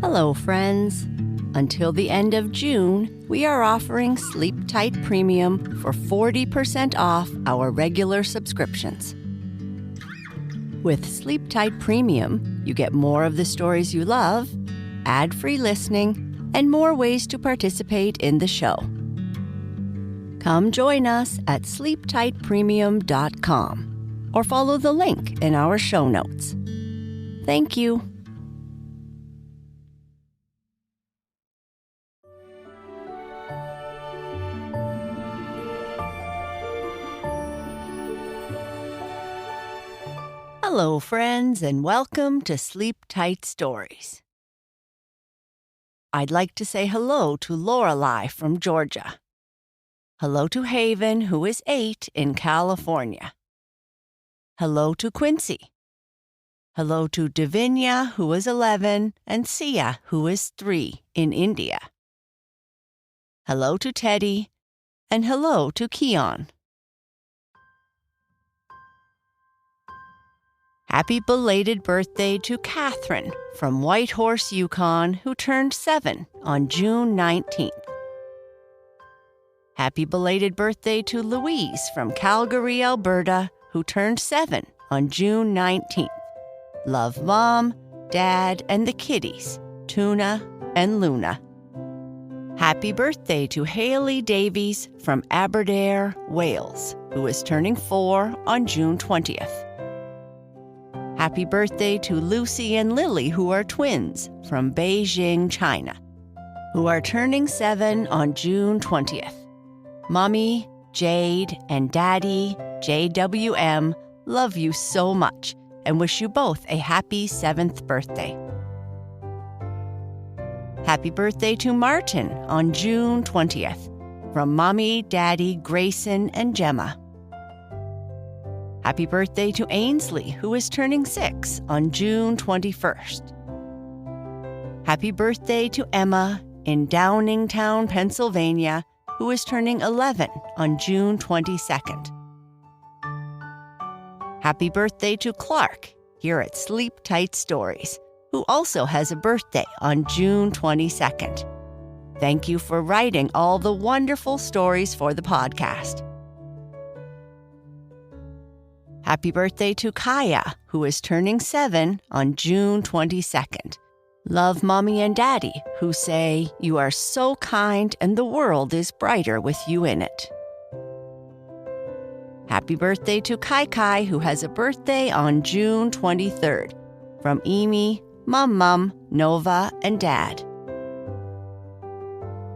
Hello, friends. Until the end of June, we are offering Sleep Tight Premium for 40% off our regular subscriptions. With Sleep Tight Premium, you get more of the stories you love, ad-free listening, and more ways to participate in the show. Come join us at sleeptightpremium.com or follow the link in our show notes. Thank you. Hello, friends, and welcome to Sleep Tight Stories. I'd like to say hello to Lorelei from Georgia. Hello to Haven, who is 8 in California. Hello to Quincy. Hello to Davinia, who is 11, and Sia, who is 3 in India. Hello to Teddy, and hello to Keon. Happy belated birthday to Catherine from Whitehorse, Yukon, who turned 7 on June 19th. Happy belated birthday to Louise from Calgary, Alberta, who turned 7 on June 19th. Love Mom, Dad, and the kitties, Tuna and Luna. Happy birthday to Hayley Davies from Aberdare, Wales, who is turning 4 on June 20th. Happy birthday to Lucy and Lily, who are twins from Beijing, China, who are turning 7 on June 20th. Mommy, Jade, and Daddy, JWM, love you so much and wish you both a happy 7th birthday. Happy birthday to Martin on June 20th from Mommy, Daddy, Grayson, and Gemma. Happy birthday to Ainsley, who is turning 6 on June 21st. Happy birthday to Emma in Downingtown, Pennsylvania, who is turning 11 on June 22nd. Happy birthday to Clark here at Sleep Tight Stories, who also has a birthday on June 22nd. Thank you for writing all the wonderful stories for the podcast. Happy birthday to Kaya, who is turning 7 on June 22nd. Love Mommy and Daddy, who say, "You are so kind and the world is brighter with you in it." Happy birthday to Kai Kai, who has a birthday on June 23rd. From Amy, Mum, Nova, and Dad.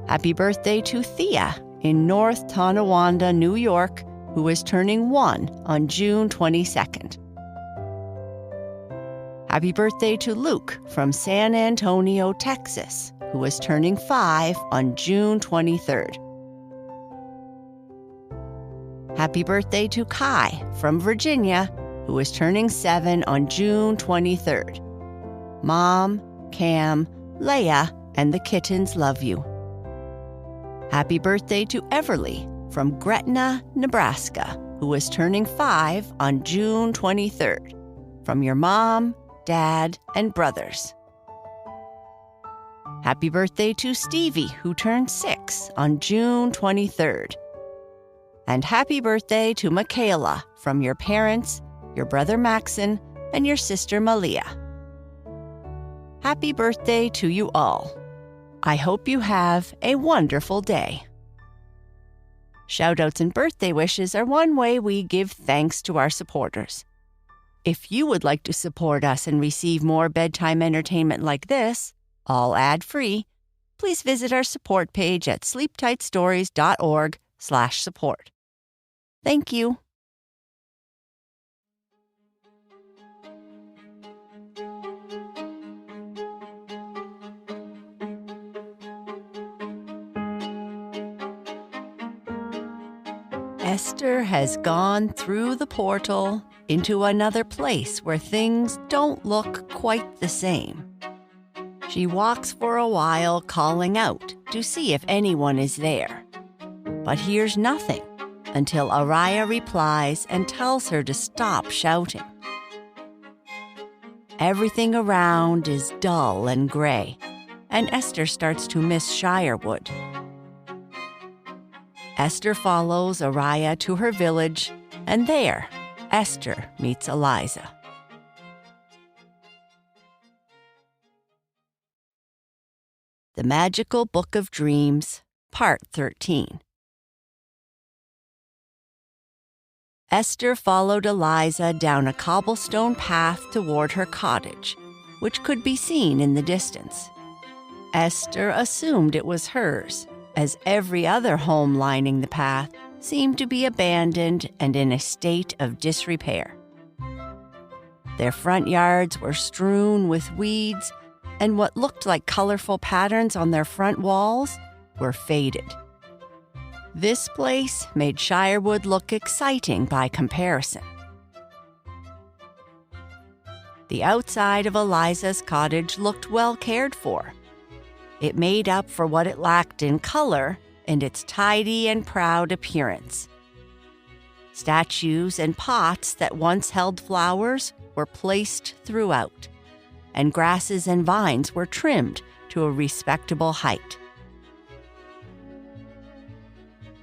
Happy birthday to Thea in North Tonawanda, New York, who is turning 1 on June 22nd. Happy birthday to Luke from San Antonio, Texas, who is turning 5 on June 23rd. Happy birthday to Kai from Virginia, who is turning 7 on June 23rd. Mom, Cam, Leia, and the kittens love you. Happy birthday to Everly from Gretna, Nebraska, who is turning 5 on June 23rd. From your mom, dad, and brothers. Happy birthday to Stevie, who turned 6 on June 23rd. And happy birthday to Michaela from your parents, your brother Maxon, and your sister Malia. Happy birthday to you all. I hope you have a wonderful day. Shoutouts and birthday wishes are one way we give thanks to our supporters. If you would like to support us and receive more bedtime entertainment like this, all ad-free, please visit our support page at sleeptightstories.org/support. Thank you. Esther has gone through the portal into another place where things don't look quite the same. She walks for a while, calling out to see if anyone is there, but hears nothing until Araya replies and tells her to stop shouting. Everything around is dull and gray, and Esther starts to miss Shirewood. Esther follows Araya to her village, and there, Esther meets Eliza. The Magical Book of Dreams, Part 13. Esther followed Eliza down a cobblestone path toward her cottage, which could be seen in the distance. Esther assumed it was hers, as every other home lining the path seemed to be abandoned and in a state of disrepair. Their front yards were strewn with weeds, and what looked like colorful patterns on their front walls were faded. This place made Shirewood look exciting by comparison. The outside of Eliza's cottage looked well cared for. It made up for what it lacked in color and its tidy and proud appearance. Statues and pots that once held flowers were placed throughout, and grasses and vines were trimmed to a respectable height.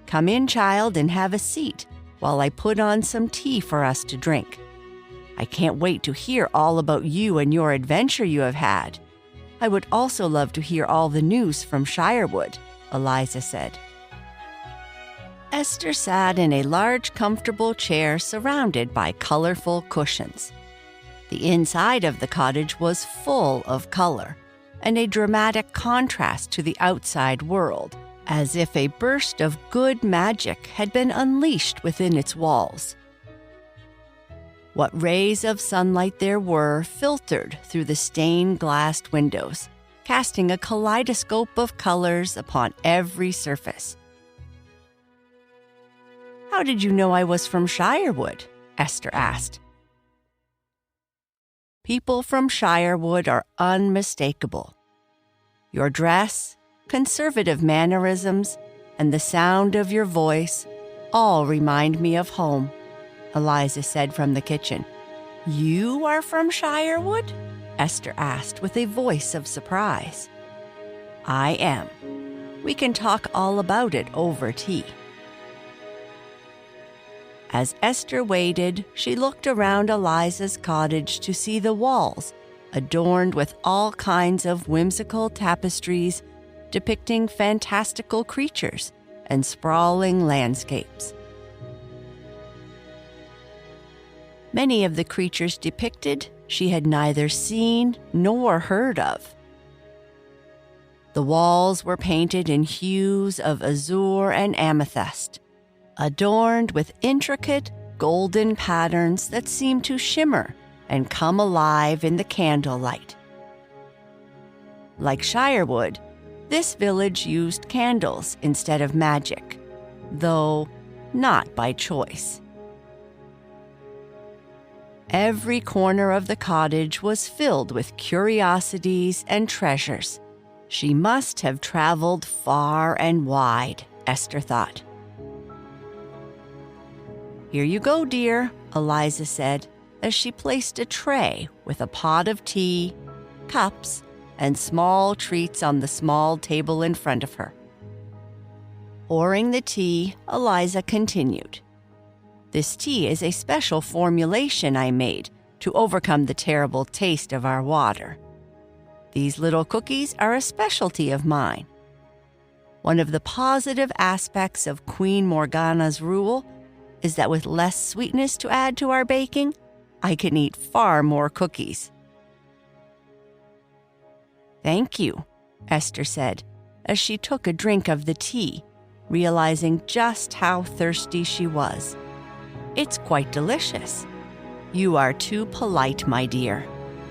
"Come in, child, and have a seat while I put on some tea for us to drink. I can't wait to hear all about you and your adventure you have had. I would also love to hear all the news from Shirewood," Eliza said. Esther sat in a large, comfortable chair surrounded by colorful cushions. The inside of the cottage was full of color and a dramatic contrast to the outside world, as if a burst of good magic had been unleashed within its walls. What rays of sunlight there were filtered through the stained-glassed windows, casting a kaleidoscope of colors upon every surface. "How did you know I was from Shirewood?" Esther asked. People from Shirewood are unmistakable. Your dress, conservative mannerisms, and the sound of your voice all remind me of home," Eliza said from the kitchen. "You are from Shirewood?" Esther asked with a voice of surprise. "I am. We can talk all about it over tea." As Esther waited, she looked around Eliza's cottage to see the walls adorned with all kinds of whimsical tapestries depicting fantastical creatures and sprawling landscapes. Many of the creatures depicted she had neither seen nor heard of. The walls were painted in hues of azure and amethyst, adorned with intricate golden patterns that seemed to shimmer and come alive in the candlelight. Like Shirewood, this village used candles instead of magic, though not by choice. Every corner of the cottage was filled with curiosities and treasures. She must have traveled far and wide, Esther thought. "Here you go, dear," Eliza said, as she placed a tray with a pot of tea, cups, and small treats on the small table in front of her. Pouring the tea, Eliza continued. "This tea is a special formulation I made to overcome the terrible taste of our water. These little cookies are a specialty of mine. One of the positive aspects of Queen Morgana's rule is that with less sweetness to add to our baking, I can eat far more cookies." "Thank you," Esther said, as she took a drink of the tea, realizing just how thirsty she was. "It's quite delicious." "You are too polite, my dear.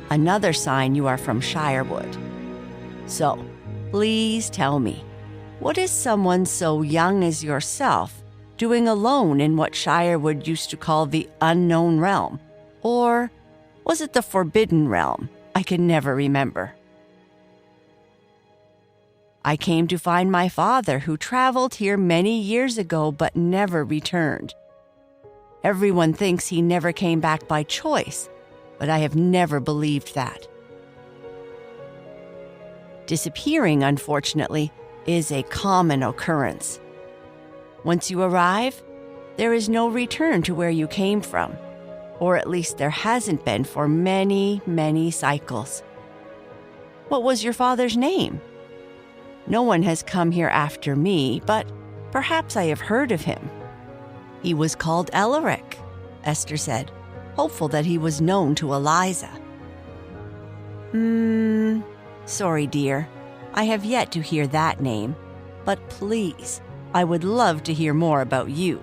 Another sign you are from Shirewood. So, please tell me, what is someone so young as yourself doing alone in what Shirewood used to call the unknown realm? Or was it the forbidden realm? I can never remember." "I came to find my father, who traveled here many years ago but never returned. Everyone thinks he never came back by choice, but I have never believed that." Disappearing, unfortunately, is a common occurrence. Once you arrive, there is no return to where you came from, or at least there hasn't been for many, many cycles. What was your father's name? No one has come here after me, but perhaps I have heard of him. He was called Elaric, Esther said, hopeful that he was known to Eliza. Sorry, dear. I have yet to hear that name, but please, I would love to hear more about you.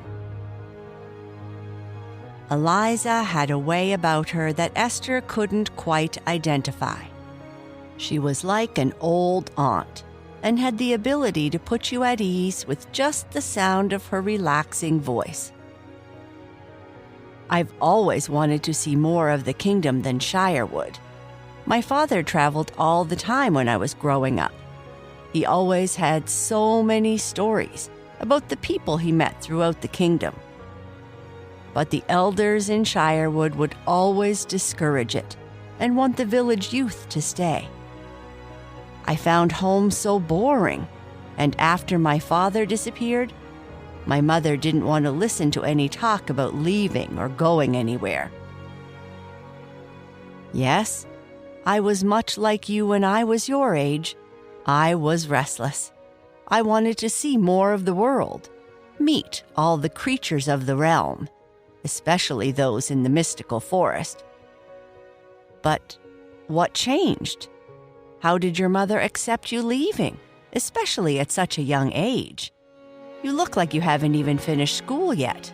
Eliza had a way about her that Esther couldn't quite identify. She was like an old aunt and had the ability to put you at ease with just the sound of her relaxing voice. I've always wanted to see more of the kingdom than Shirewood. My father traveled all the time when I was growing up. He always had so many stories about the people he met throughout the kingdom. But the elders in Shirewood would always discourage it and want the village youth to stay. I found home so boring, and after my father disappeared, my mother didn't want to listen to any talk about leaving or going anywhere. Yes, I was much like you when I was your age. I was restless. I wanted to see more of the world, meet all the creatures of the realm, especially those in the mystical forest. But what changed? How did your mother accept you leaving, especially at such a young age? You look like you haven't even finished school yet.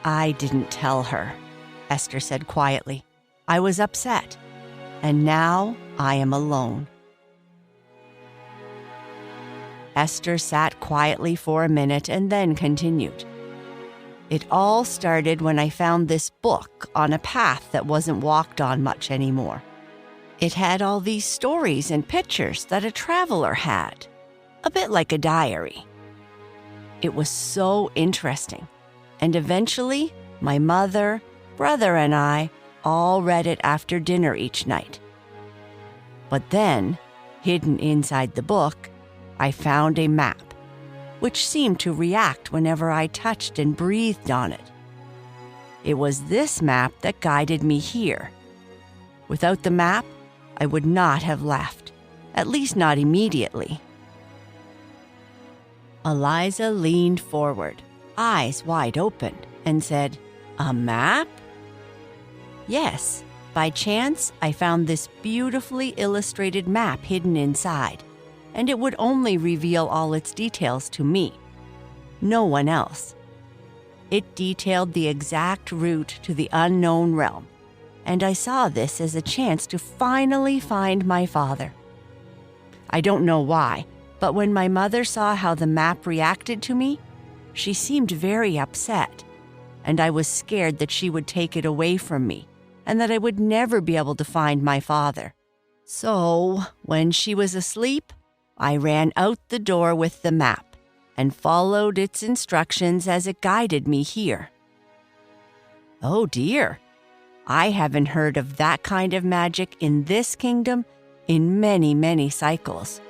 I didn't tell her, Esther said quietly. I was upset, and now I am alone. Esther sat quietly for a minute and then continued. It all started when I found this book on a path that wasn't walked on much anymore. It had all these stories and pictures that a traveler had, a bit like a diary. It was so interesting, and eventually my mother, brother, and I all read it after dinner each night. But then, hidden inside the book, I found a map, which seemed to react whenever I touched and breathed on it. It was this map that guided me here. Without the map, I would not have left, at least not immediately. Eliza leaned forward, eyes wide open, and said, "A map?" Yes, by chance, I found this beautifully illustrated map hidden inside, and it would only reveal all its details to me, no one else. It detailed the exact route to the unknown realm, and I saw this as a chance to finally find my father. I don't know why, but when my mother saw how the map reacted to me, she seemed very upset, and I was scared that she would take it away from me and that I would never be able to find my father. So, when she was asleep, I ran out the door with the map and followed its instructions as it guided me here. Oh dear, I haven't heard of that kind of magic in this kingdom in many, many cycles.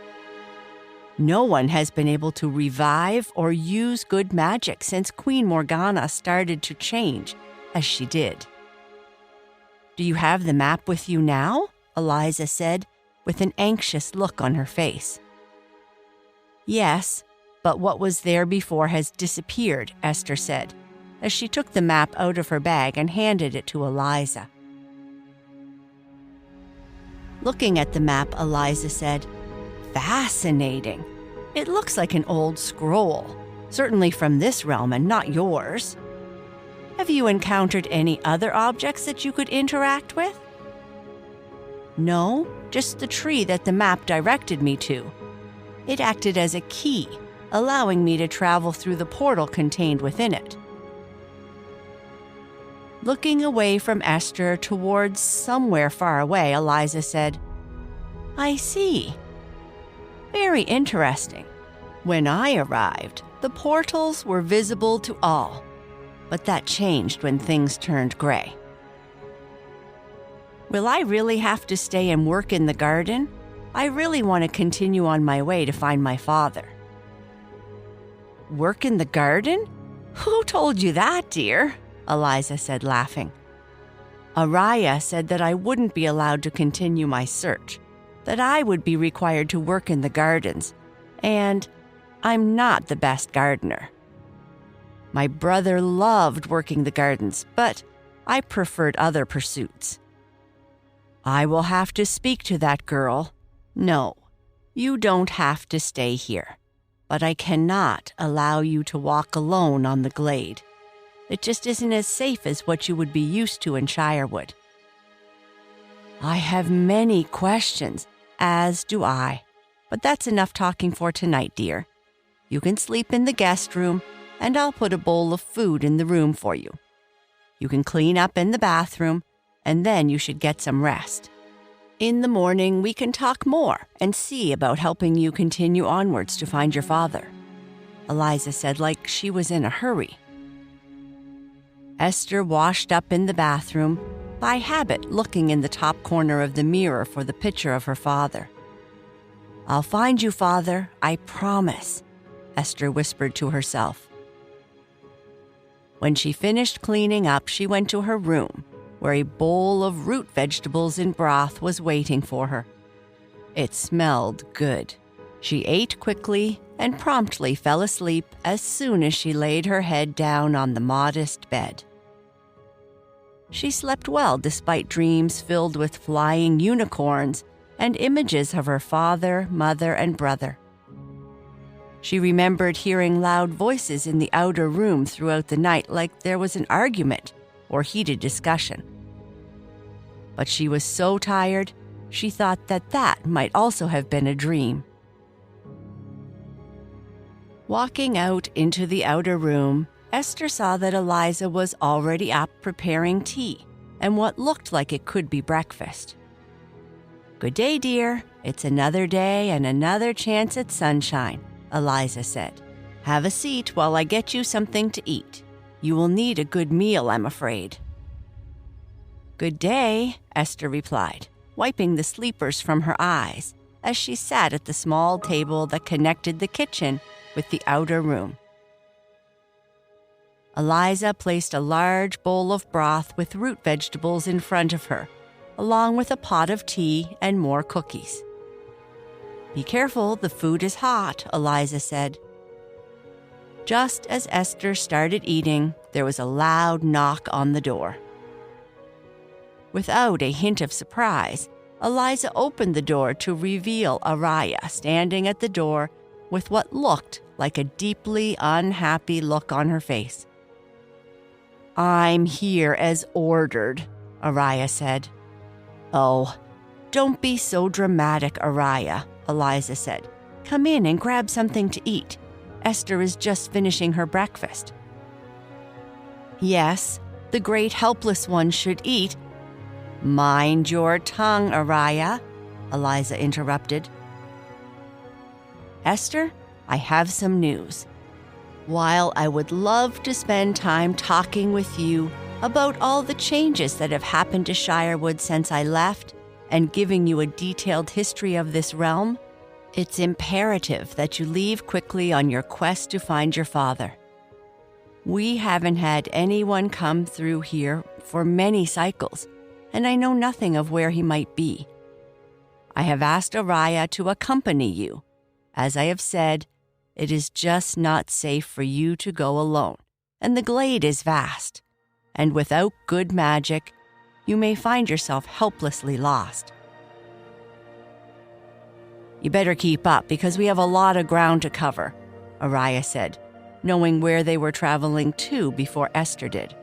No one has been able to revive or use good magic since Queen Morgana started to change, as she did. Do you have the map with you now? Eliza said, with an anxious look on her face. Yes, but what was there before has disappeared, Esther said, as she took the map out of her bag and handed it to Eliza. Looking at the map, Eliza said, "Fascinating. It looks like an old scroll, certainly from this realm and not yours. Have you encountered any other objects that you could interact with?" No, just the tree that the map directed me to. It acted as a key, allowing me to travel through the portal contained within it. Looking away from Esther towards somewhere far away, Eliza said, "I see. Very interesting. When I arrived, the portals were visible to all, but that changed when things turned gray." Will I really have to stay and work in the garden? I really want to continue on my way to find my father." "Work in the garden? Who told you that, dear?" Eliza said, laughing. "Araya said that I wouldn't be allowed to continue my search, that I would be required to work in the gardens, and I'm not the best gardener. My brother loved working the gardens, but I preferred other pursuits. I will have to speak to that girl. No, you don't have to stay here, but I cannot allow you to walk alone on the glade. It just isn't as safe as what you would be used to in Shirewood." "I have many questions, as do I, but that's enough talking for tonight, dear. You can sleep in the guest room, and I'll put a bowl of food in the room for you. You can clean up in the bathroom, and then you should get some rest. In the morning, we can talk more and see about helping you continue onwards to find your father," Eliza said, like she was in a hurry. Esther washed up in the bathroom, by habit looking in the top corner of the mirror for the picture of her father. "I'll find you, Father, I promise," Esther whispered to herself. When she finished cleaning up, she went to her room, where a bowl of root vegetables in broth was waiting for her. It smelled good. She ate quickly and promptly fell asleep as soon as she laid her head down on the modest bed. She slept well despite dreams filled with flying unicorns and images of her father, mother, and brother. She remembered hearing loud voices in the outer room throughout the night, like there was an argument or heated discussion. But she was so tired, she thought that that might also have been a dream. Walking out into the outer room, Esther saw that Eliza was already up preparing tea and what looked like it could be breakfast. "Good day, dear. It's another day and another chance at sunshine," Eliza said. "Have a seat while I get you something to eat. You will need a good meal, I'm afraid." "Good day," Esther replied, wiping the sleepers from her eyes as she sat at the small table that connected the kitchen with the outer room. Eliza placed a large bowl of broth with root vegetables in front of her, along with a pot of tea and more cookies. "Be careful, the food is hot," Eliza said. Just as Esther started eating, there was a loud knock on the door. Without a hint of surprise, Eliza opened the door to reveal Araya standing at the door with what looked like a deeply unhappy look on her face. "I'm here as ordered," Araya said. "Oh, don't be so dramatic, Araya," Eliza said. "Come in and grab something to eat. Esther is just finishing her breakfast." "Yes, the great helpless one should eat." "Mind your tongue, Araya," Eliza interrupted. "Esther, I have some news. While I would love to spend time talking with you about all the changes that have happened to Shirewood since I left and giving you a detailed history of this realm, it's imperative that you leave quickly on your quest to find your father. We haven't had anyone come through here for many cycles, and I know nothing of where he might be. I have asked Araya to accompany you. As I have said, it is just not safe for you to go alone, and the glade is vast, and without good magic, you may find yourself helplessly lost. You better keep up because we have a lot of ground to cover," Araya said, knowing where they were traveling to before Esther did.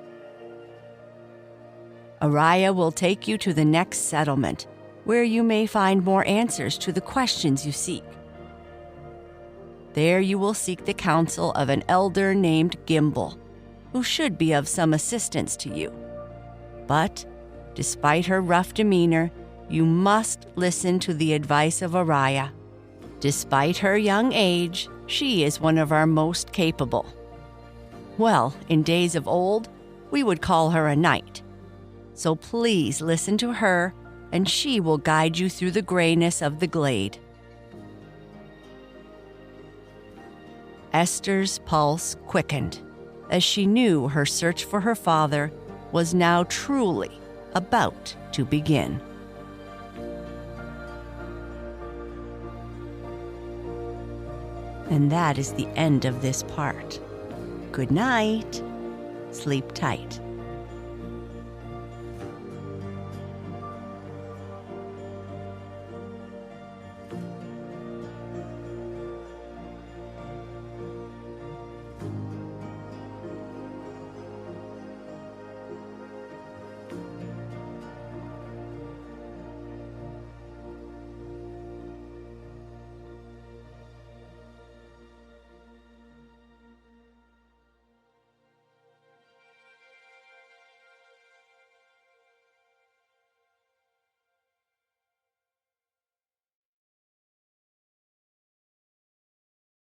"Araya will take you to the next settlement, where you may find more answers to the questions you seek. There you will seek the counsel of an elder named Gimble, who should be of some assistance to you. But, despite her rough demeanor, you must listen to the advice of Araya. Despite her young age, she is one of our most capable. Well, in days of old, we would call her a knight. so please listen to her, and she will guide you through the grayness of the glade. Esther's pulse quickened as she knew her search for her father was now truly about to begin. And that is the end of this part. Good night. Sleep tight.